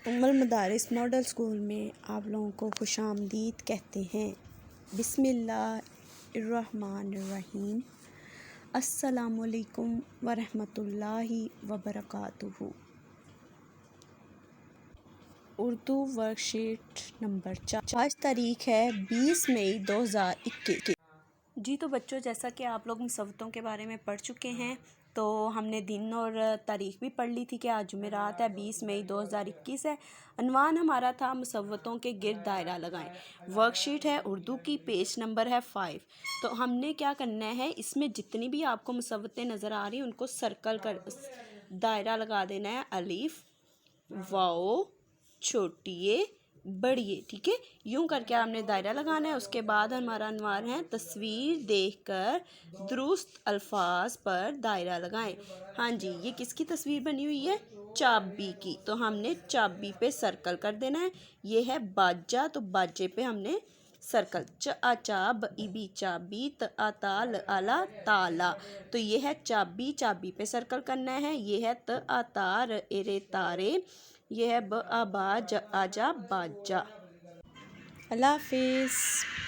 उम्मुल मदारिस model school में आप लोगों को खुशामदीद कहते हैं। बिस्मिल्लाहिर्रहमानिर्रहीम। अस्सलामुअलैकुम वरहमतुल्लाहि वबरकातुहू। Urdu worksheet number 4। आज तारीख है 20 मई 2021। जी तो बच्चों, जैसा कि आप लोग मुसव्वतों के बारे में पढ़ चुके हैं, तो हमने दिन और तारीख भी पढ़ ली थी कि आज जुमेरात है, 20 मई 2021 है। अनवान हमारा था मुसव्वतों के गिर्द दायरा लगाएं। वर्कशीट है उर्दू की, पेज नंबर है 5। तो हमने क्या करना है, इसमें जितनी भी आपको मुसव्वतें नज़र आ रही हैं उनको सर्कल कर दायरा लगा देना है। अलीफ, वाओ, छोटी ए, बड़ी ए, ठीक है, यूं करके आपने दायरा लगाना है। उसके बाद हमारा अनवार है तस्वीर देखकर दुरुस्त अल्फाज पर दायरा लगाएं। हाँ जी, ये किसकी तस्वीर बनी हुई है? चाबी की। तो हमने चाबी पे सर्कल कर देना है। ये है बाजा, तो बाजे पे हमने सर्कल। च आ चा ब ई बी चाबी, त आ ता ल आला ताला। तो ये है चाबी, चाबी पे सर्कल करना है। ये है त आ ता र ए रे तारे। ये है ब आ बा ज आजा बाजा। अल्लाह हाफिज़।